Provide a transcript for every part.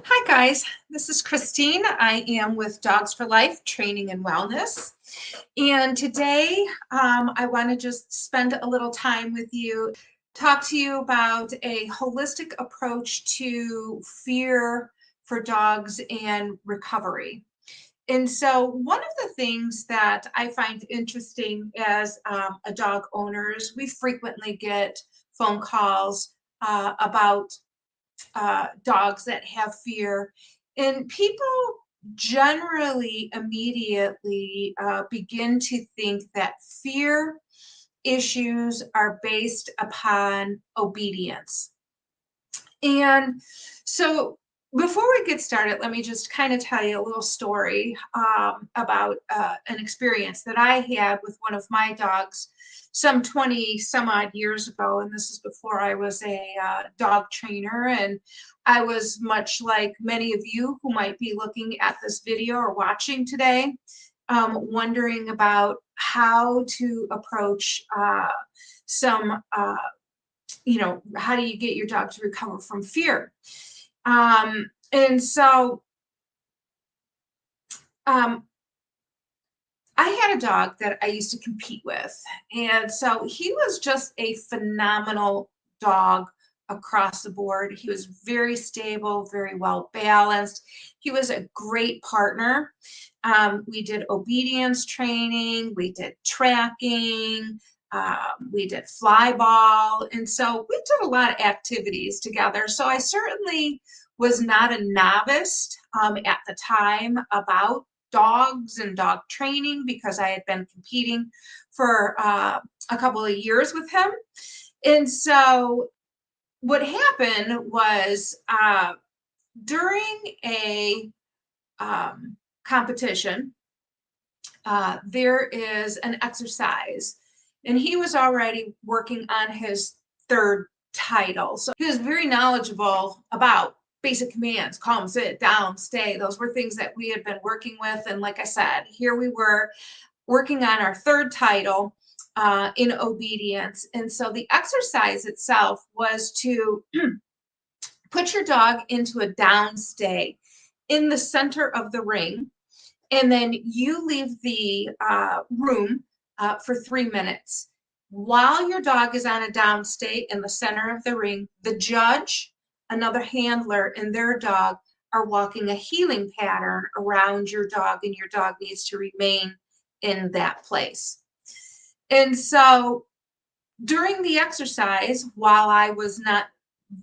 Hi, guys. This is Christine. I am with Dogs for Life Training and Wellness. And today I want to just spend a little time with you, talk to you about a holistic approach to fear for dogs and recovery. And so, one of the things that I find interesting as a dog owner is we frequently get phone calls about dogs that have fear. And people generally immediately begin to think that fear issues are based upon obedience. And so, before we get started, let me just kind of tell you a little story about an experience that I had with one of my dogs some 20 some odd years ago. And this is before I was a dog trainer. And I was much like many of you who might be looking at this video or watching today, wondering about how to approach some how do you get your dog to recover from fear? And so um, I had a dog that I used to compete with. And so he was just a phenomenal dog across the board. He was very stable, very well balanced. He was a great partner. We did obedience training, we did tracking, we did fly ball. And so we did a lot of activities together. So I certainly was not a novice at the time about dogs and dog training because I had been competing for a couple of years with him. And so what happened was during a competition, there is an exercise, and he was already working on his third title. So he was very knowledgeable about basic commands: calm, sit, down, stay. Those were things that we had been working with. And like I said, here we were working on our third title in obedience. And so the exercise itself was to put your dog into a down stay in the center of the ring, and then you leave the room for 3 minutes. While your dog is on a down state in the center of the ring, the judge, another handler, and their dog are walking a healing pattern around your dog, and your dog needs to remain in that place. And so during the exercise, while I was not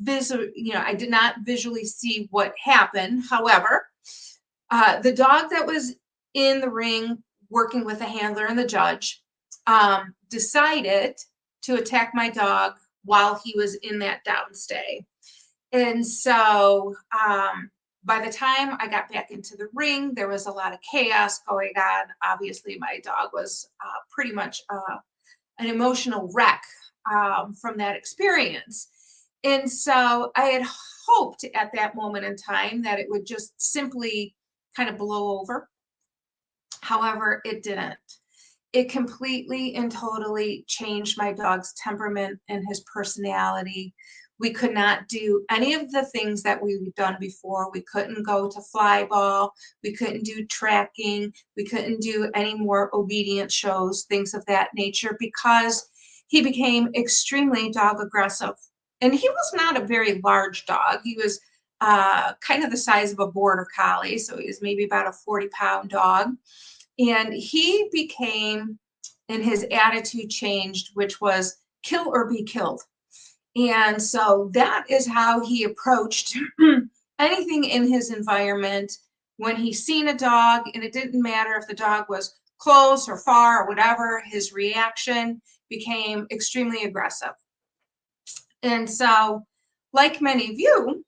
I did not visually see what happened. However, the dog that was in the ring working with the handler and the judge decided to attack my dog while he was in that downstay. And so by the time I got back into the ring, there was a lot of chaos going on. Obviously, my dog was pretty much an emotional wreck from that experience. And so I had hoped at that moment in time that it would just simply kind of blow over. However, it didn't. It completely and totally changed my dog's temperament and his personality. We could not do any of the things that we've done before. We couldn't go to fly ball. We couldn't do tracking. We couldn't do any more obedience shows, things of that nature, because he became extremely dog aggressive. And he was not a very large dog. He was kind of the size of a border collie. So he was maybe about a 40-pound dog. And he became, and his attitude changed, which was kill or be killed. And so that is how he approached anything in his environment. When he seen a dog, and it didn't matter if the dog was close or far or whatever, his reaction became extremely aggressive. And so, like many of you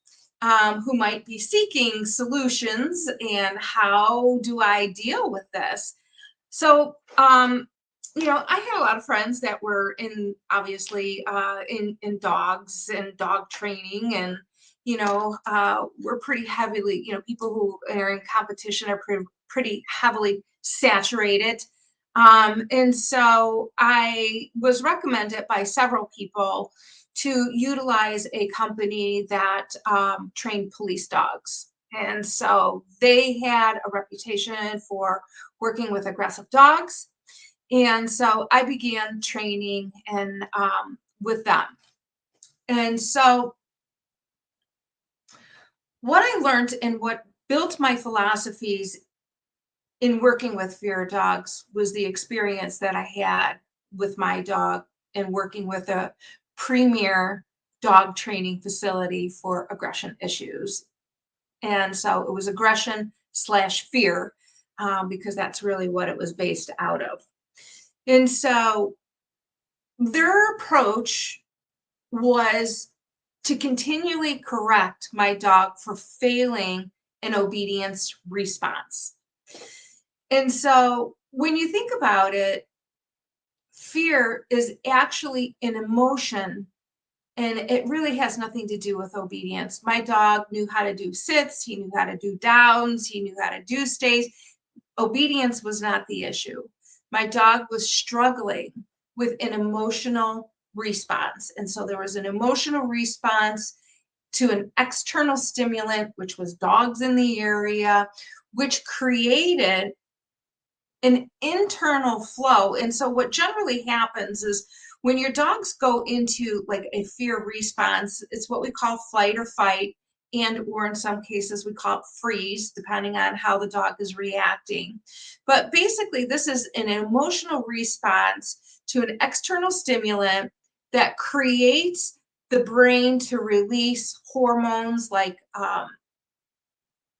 who might be seeking solutions and how do I deal with this? So, I had a lot of friends that were in obviously in dogs and dog training, and we're pretty heavily, people who are in competition are pretty heavily saturated. And so I was recommended by several people to utilize a company that trained police dogs. And so they had a reputation for working with aggressive dogs. And so I began training and with them. And so what I learned and what built my philosophies in working with fear dogs was the experience that I had with my dog and working with a premier dog training facility for aggression issues. And so it was aggression slash fear, because that's really what it was based out of. And so their approach was to continually correct my dog for failing an obedience response. And so when you think about it, fear is actually an emotion and it really has nothing to do with obedience. My dog knew how to do sits, he knew how to do downs, he knew how to do stays. Obedience was not the issue. My dog was struggling with an emotional response. And so there was an emotional response to an external stimulant, which was dogs in the area, which created an internal flow. And so what generally happens is when your dogs go into like a fear response, it's what we call flight or fight, and or in some cases we call it freeze, depending on how the dog is reacting. But basically, this is an emotional response to an external stimulant that creates the brain to release hormones like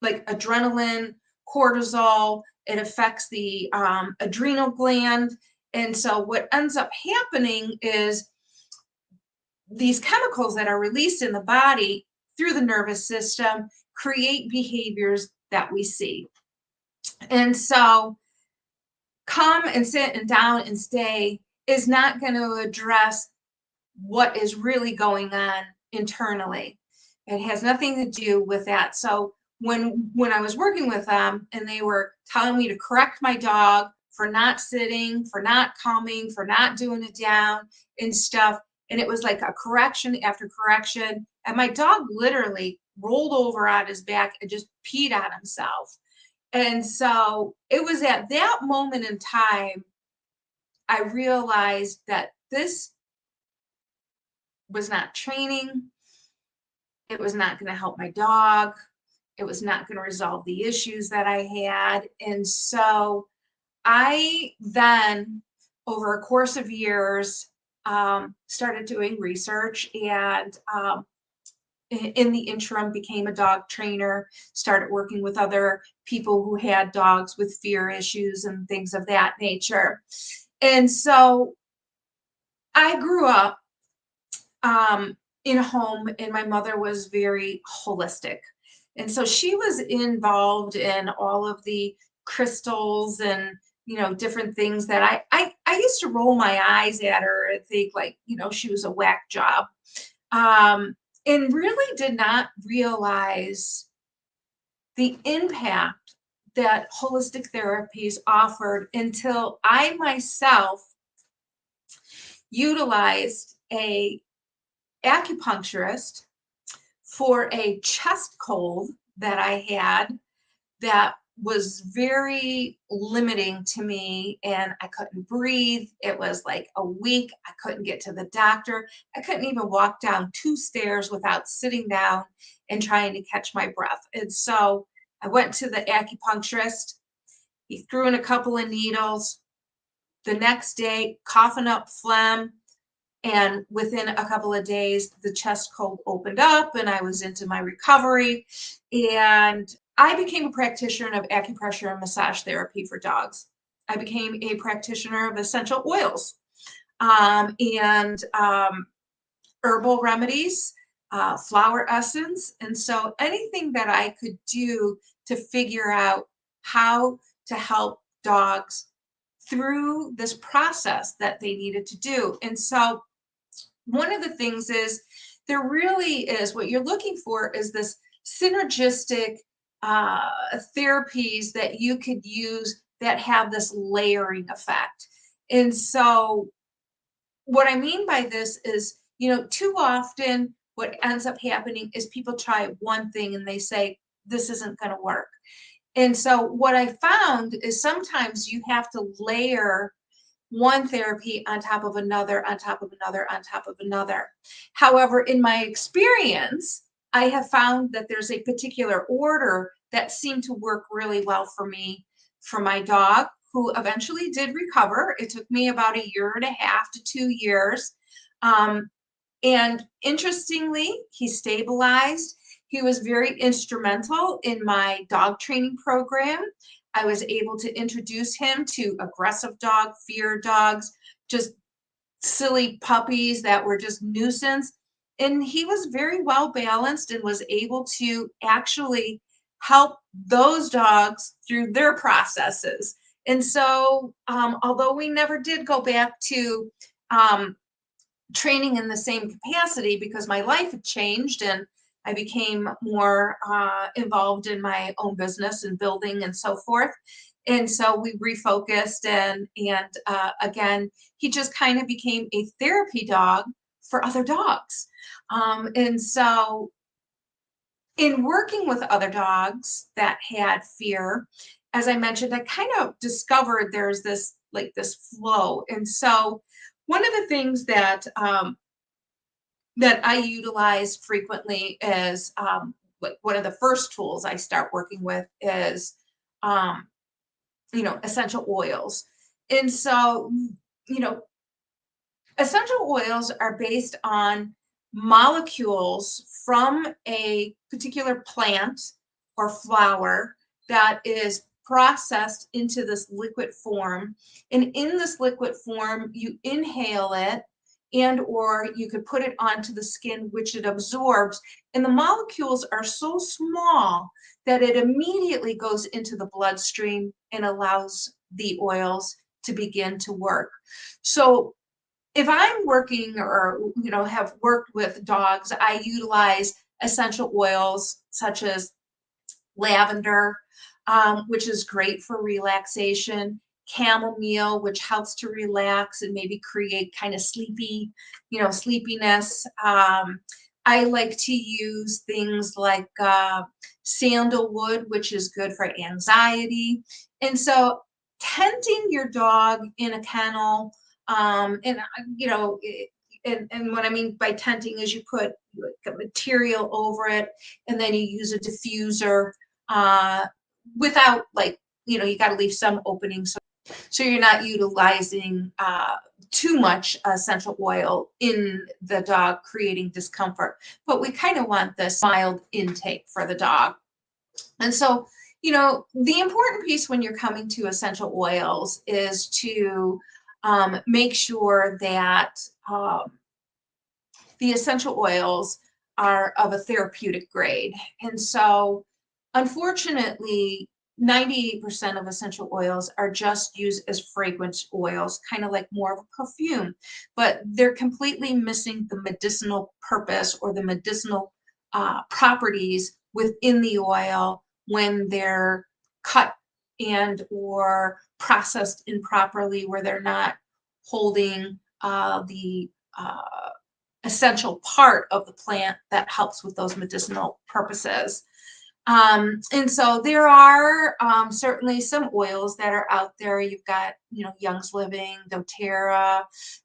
adrenaline, cortisol. It affects the adrenal gland. And so what ends up happening is these chemicals that are released in the body through the nervous system create behaviors that we see. And so come and sit and down and stay is not going to address what is really going on internally. It has nothing to do with that. So when I was working with them and they were telling me to correct my dog for not sitting, for not coming, for not doing it down and stuff, and it was like a correction after correction, and my dog literally rolled over on his back and just peed on himself. And so it was at that moment in time I realized that this was not training. It was not going to help my dog. It was not going to resolve the issues that I had. And so I then, over a course of years, started doing research and in the interim became a dog trainer, started working with other people who had dogs with fear issues and things of that nature. And so I grew up in a home, and my mother was very holistic. And so she was involved in all of the crystals and different things that I used to roll my eyes at her and think like she was a whack job, and really did not realize the impact that holistic therapies offered until I myself utilized a acupuncturist for a chest cold that I had that was very limiting to me, and I couldn't breathe. It was like a week. I couldn't get to the doctor. I couldn't even walk down 2 stairs without sitting down and trying to catch my breath. And so I went to the acupuncturist. He threw in a couple of needles. The next day, coughing up phlegm. And within a couple of days, the chest cold opened up and I was into my recovery. And I became a practitioner of acupressure and massage therapy for dogs. I became a practitioner of essential oils and herbal remedies, flower essence. And so anything that I could do to figure out how to help dogs through this process that they needed to do. And so one of the things is there really is what you're looking for is this synergistic therapies that you could use that have this layering effect. And so what I mean by this is, too often what ends up happening is people try one thing and they say, this isn't going to work. And so what I found is sometimes you have to layer one therapy on top of another, on top of another, on top of another. However, in my experience, I have found that there's a particular order that seemed to work really well for me, for my dog, who eventually did recover. It took me about a year and a half to 2 years. Um, and interestingly, he stabilized. He was very instrumental in my dog training program. I was able to introduce him to aggressive dog, fear dogs, just silly puppies that were just nuisance. And he was very well balanced and was able to actually help those dogs through their processes. And so, although we never did go back to um, training in the same capacity because my life had changed and I became more involved in my own business and building and so forth. And so we refocused, and again, he just kind of became a therapy dog for other dogs. And so in working with other dogs that had fear, as I mentioned, I kind of discovered there's this like this flow. And so one of the things that I utilize frequently is like one of the first tools I start working with is um, essential oils. And so, you know, essential oils are based on molecules from a particular plant or flower that is processed into this liquid form. And in this liquid form, you inhale it and or you could put it onto the skin, which it absorbs. And the molecules are so small that it immediately goes into the bloodstream and allows the oils to begin to work. So if I'm working or have worked with dogs, I utilize essential oils such as lavender, which is great for relaxation, chamomile, which helps to relax and maybe create kind of sleepiness. I like to use things like sandalwood, which is good for anxiety. And so tenting your dog in a kennel, and and what I mean by tenting is you put like a material over it, and then you use a diffuser uh, without like you got to leave some opening so you're not utilizing too much essential oil in the dog, creating discomfort. But we kind of want this mild intake for the dog. And so, the important piece when you're coming to essential oils is to make sure that the essential oils are of a therapeutic grade. And so, unfortunately, 98% of essential oils are just used as fragrance oils, kind of like more of a perfume, but they're completely missing the medicinal purpose or the medicinal properties within the oil when they're cut and or processed improperly, where they're not holding the essential part of the plant that helps with those medicinal purposes. And so there are certainly some oils that are out there. You've got, Young's Living, doTERRA.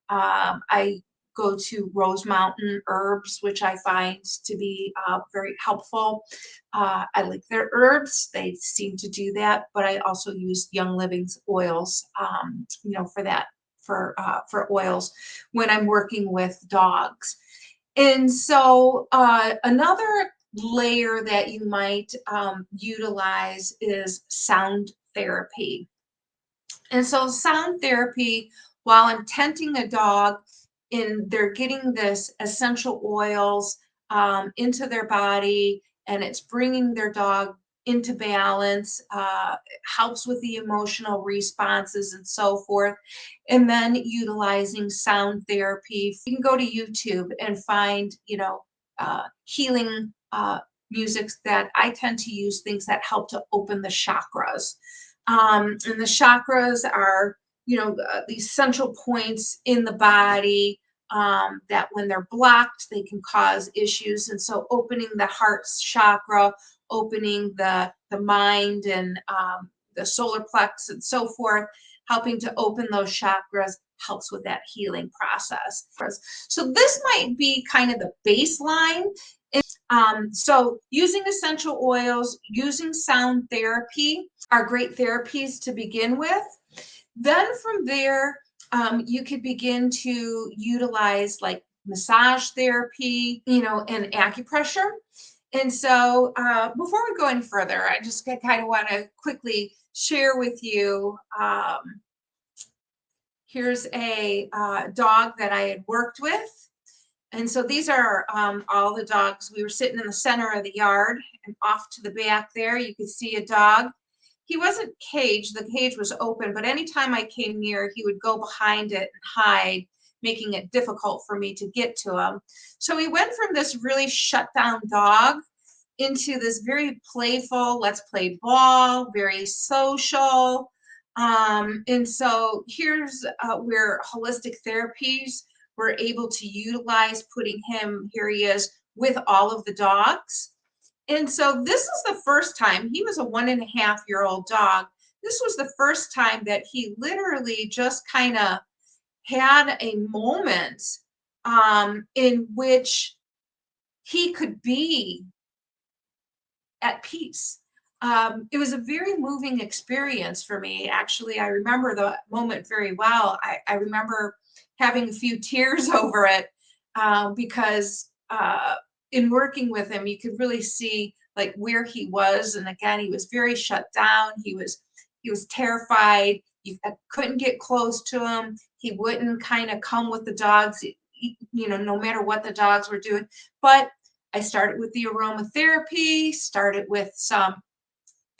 I go to Rose Mountain Herbs, which I find to be very helpful. I like their herbs. They seem to do that, but I also use Young Living's oils, for that, for oils when I'm working with dogs. And so another layer that you might utilize is sound therapy. And so sound therapy, while I'm tenting a dog and they're getting this essential oils into their body and it's bringing their dog into balance, helps with the emotional responses and so forth. And then utilizing sound therapy. You can go to YouTube and find, healing musics that I tend to use things that help to open the chakras. And the chakras are, these central points in the body that when they're blocked, they can cause issues. And so opening the heart chakra opening the mind and the solar plex and so forth, helping to open those chakras helps with that healing process. So this might be kind of the baseline. So using essential oils, using sound therapy are great therapies to begin with. Then from there, you could begin to utilize like massage therapy, and acupressure. And so before we go any further, I just kind of want to quickly share with you, here's a dog that I had worked with. And so these are all the dogs. We were sitting in the center of the yard, and off to the back there, you could see a dog. He wasn't caged, the cage was open, but anytime I came near, he would go behind it and hide, making it difficult for me to get to him. So he went from this really shut down dog into this very playful, let's play ball, very social. And so here's where holistic therapies were able to utilize, putting him, here he is, with all of the dogs. And so this is the first time, he was a 1.5-year-old dog. This was the first time that he literally just kind of had a moment in which he could be at peace. It was a very moving experience for me. Actually, I remember the moment very well. I remember having a few tears over it because in working with him, you could really see like where he was. And again, he was very shut down. He was terrified. I couldn't get close to him. He wouldn't kind of come with the dogs, no matter what the dogs were doing. But I started with the aromatherapy, started with some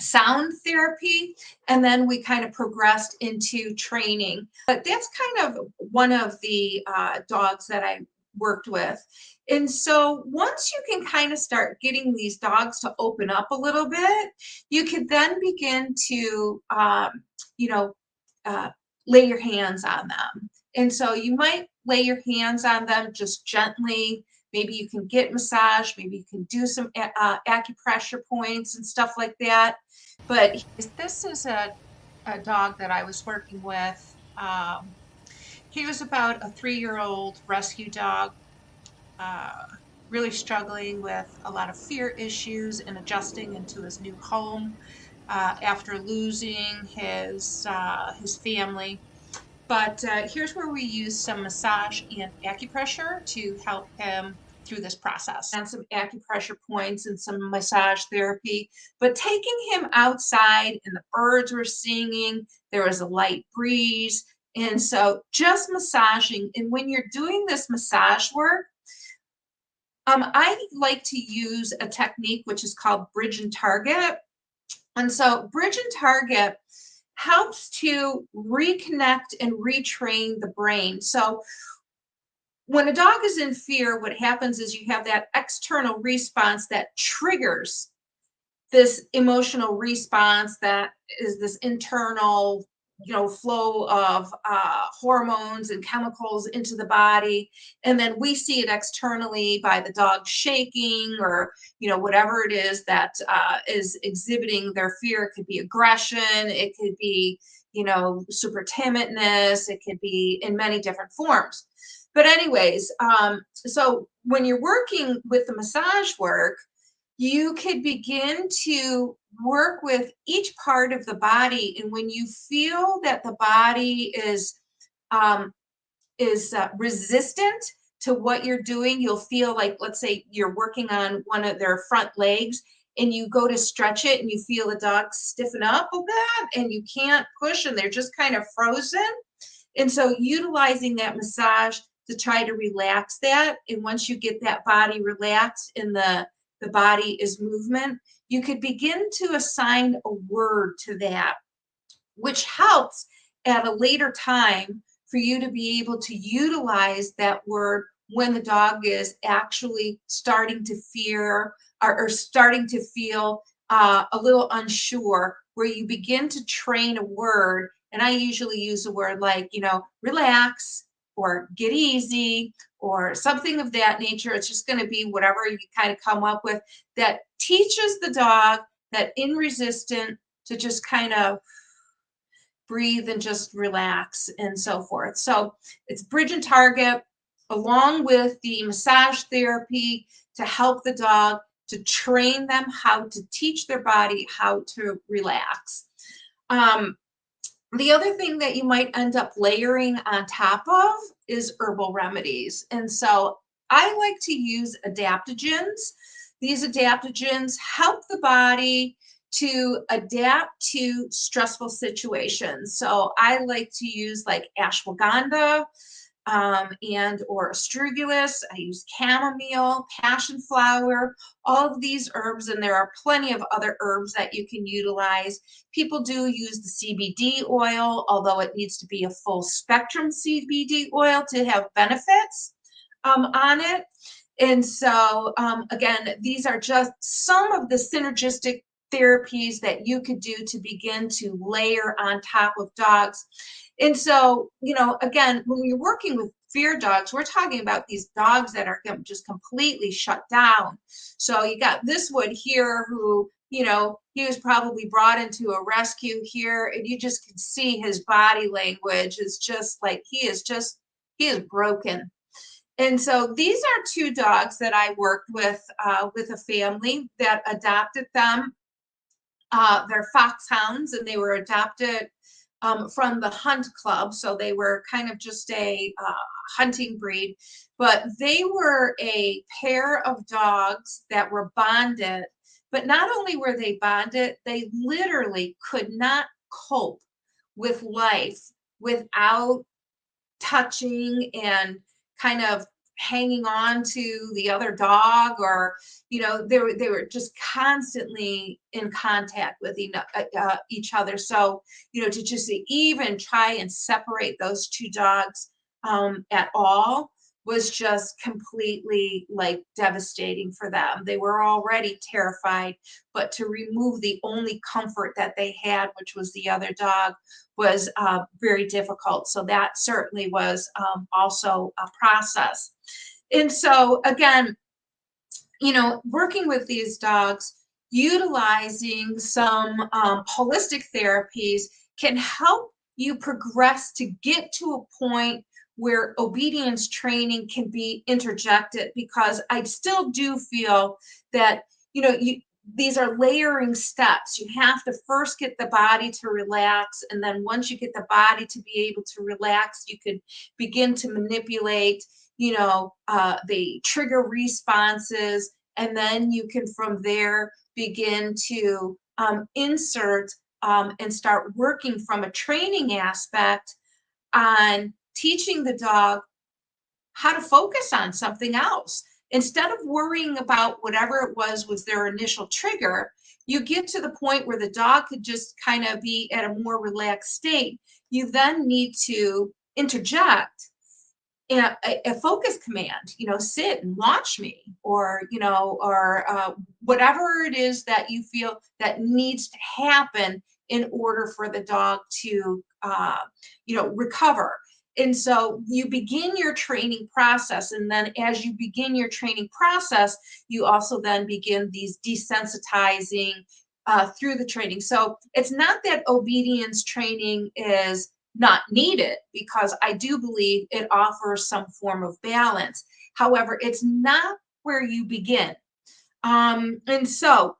sound therapy, and then we kind of progressed into training. But that's kind of one of the dogs that I worked with. And so once you can kind of start getting these dogs to open up a little bit, you could then begin to, lay your hands on them. And so you might lay your hands on them just gently. Maybe you can get massage, maybe you can do some acupressure points and stuff like that. But this is a dog that I was working with. He was about a 3-year-old rescue dog, really struggling with a lot of fear issues and adjusting into his new home after losing his family. But here's where we use some massage and acupressure to help him through this process. And some acupressure points and some massage therapy, but taking him outside and the birds were singing, there was a light breeze. And so just massaging. And when you're doing this massage work, I like to use a technique which is called bridge and target. And so bridge and target helps to reconnect and retrain the brain. So when a dog is in fear, what happens is you have that external response that triggers this emotional response that is this internal flow of hormones and chemicals into the body. And then we see it externally by the dog shaking or, whatever it is that is exhibiting their fear. It could be aggression. It could be, super timidness. It could be in many different forms. But anyways, so when you're working with the massage work, you could begin to work with each part of the body. And when you feel that the body is resistant to what you're doing, you'll feel like, let's say you're working on one of their front legs and you go to stretch it and you feel the dog stiffen up a bit and you can't push and they're just kind of frozen. And so utilizing that massage to try to relax that. And once you get that body relaxed and the body is movement, you could begin to assign a word to that, which helps at a later time for you to be able to utilize that word when the dog is actually starting to fear or starting to feel a little unsure, where you begin to train a word. And I usually use a word like, relax or get easy or something of that nature. It's just going to be whatever you kind of come up with that teaches the dog that in resistant to just kind of breathe and just relax and so forth. So it's bridge and target along with the massage therapy to help the dog to train them how to teach their body how to relax. The other thing that you might end up layering on top of is herbal remedies. And so I like to use adaptogens. These adaptogens help the body to adapt to stressful situations. So I like to use like ashwagandha, and or astragalus. I use chamomile, passion flower, all of these herbs, and there are plenty of other herbs that you can utilize. People do use the CBD oil, although it needs to be a full spectrum CBD oil to have benefits on it. And so, again, these are just some of the synergistic therapies that you could do to begin to layer on top of dogs. And so, again, when you're working with fear dogs, we're talking about these dogs that are just completely shut down. So you got this one here who, he was probably brought into a rescue here, and you just can see his body language is just like he is broken. And so these are two dogs that I worked with a family that adopted them. They're foxhounds, and they were adopted from the hunt club. So they were kind of just a hunting breed, but they were a pair of dogs that were bonded. But not only were they bonded, they literally could not cope with life without touching and kind of hanging on to the other dog, or they were just constantly in contact with each other. So to just even try and separate those two dogs at all was just completely like devastating for them. They were already terrified, but to remove the only comfort that they had, which was the other dog, was very difficult. So that certainly was also a process. And so again, working with these dogs, utilizing some holistic therapies can help you progress to get to a point where obedience training can be interjected, because I still do feel that, these are layering steps. You have to first get the body to relax. And then once you get the body to be able to relax, you could begin to manipulate, the trigger responses. And then you can from there begin to insert and start working from a training aspect on teaching the dog how to focus on something else. Instead of worrying about whatever it was their initial trigger, you get to the point where the dog could just kind of be at a more relaxed state. You then need to interject a focus command, sit and watch me, or, whatever it is that you feel that needs to happen in order for the dog to, recover. And so you begin your training process. And then as you begin your training process, you also then begin these desensitizing through the training. So it's not that obedience training is not needed, because I do believe it offers some form of balance. However, it's not where you begin. And so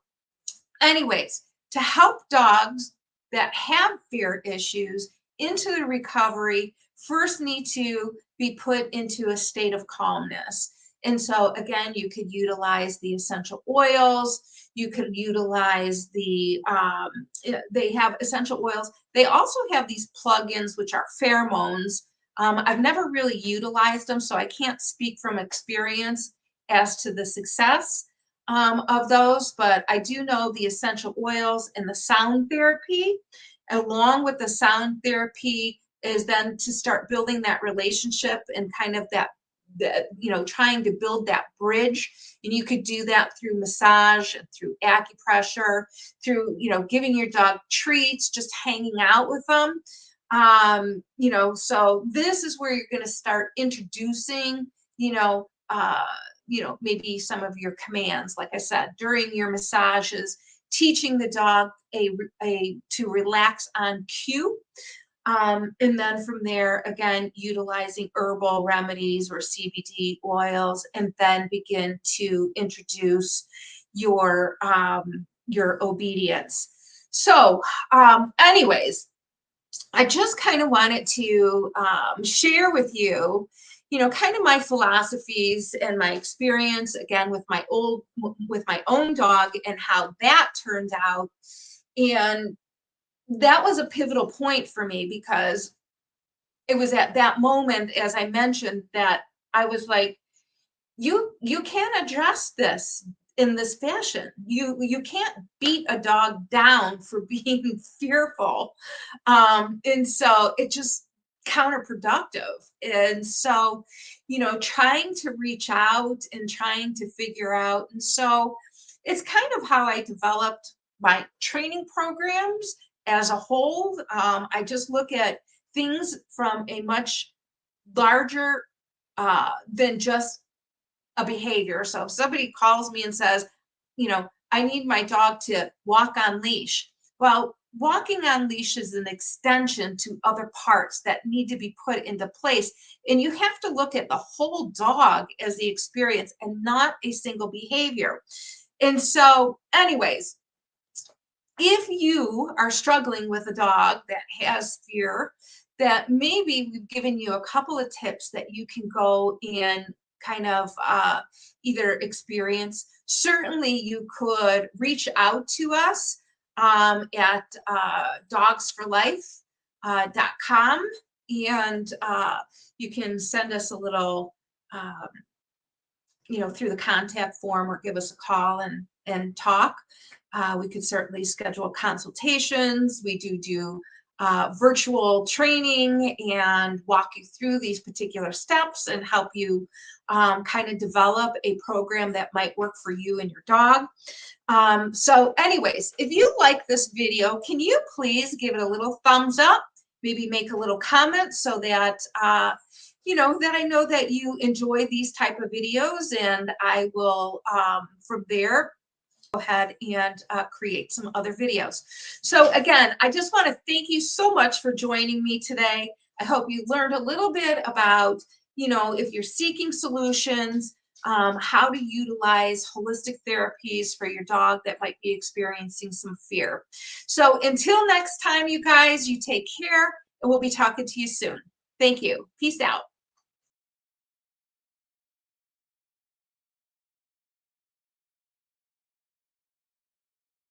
anyways, to help dogs that have fear issues into the recovery, first need to be put into a state of calmness. And so again, you could utilize the essential oils. You could utilize they have essential oils. They also have these plugins, which are pheromones. I've never really utilized them, so I can't speak from experience as to the success of those, but I do know the essential oils and the sound therapy. Along with the sound therapy is then to start building that relationship and kind of that trying to build that bridge. And you could do that through massage and through acupressure, through giving your dog treats, just hanging out with them. You know, so this is where you're going to start introducing, maybe some of your commands, like I said, during your massages, teaching the dog to relax on cue. And then from there, again, utilizing herbal remedies or CBD oils, and then begin to introduce your obedience. So, anyways, I just kind of wanted to share with you, kind of my philosophies and my experience again with my own dog and how that turned out. And that was a pivotal point for me because it was at that moment, as I mentioned, that I was like, you can't address this in this fashion. You can't beat a dog down for being fearful. And so it just counterproductive. And so, trying to reach out and trying to figure out. And so it's kind of how I developed my training programs as a whole. I just look at things from a much larger than just a behavior. So if somebody calls me and says, I need my dog to walk on leash. Well, walking on leash is an extension to other parts that need to be put into place. And you have to look at the whole dog as the experience and not a single behavior. And so, anyways, if you are struggling with a dog that has fear, that maybe we've given you a couple of tips that you can go and kind of either experience. Certainly you could reach out to us at dogsforlife.com, and you can send us a little, through the contact form, or give us a call and talk. We could certainly schedule consultations. We do virtual training and walk you through these particular steps and help you kind of develop a program that might work for you and your dog. So anyways, if you like this video, can you please give it a little thumbs up, maybe make a little comment so that, that I know that you enjoy these type of videos, and I will, from there, go ahead and create some other videos. So again, I just want to thank you so much for joining me today. I hope you learned a little bit about, if you're seeking solutions, how to utilize holistic therapies for your dog that might be experiencing some fear. So until next time, you guys, you take care, and we'll be talking to you soon. Thank you. Peace out.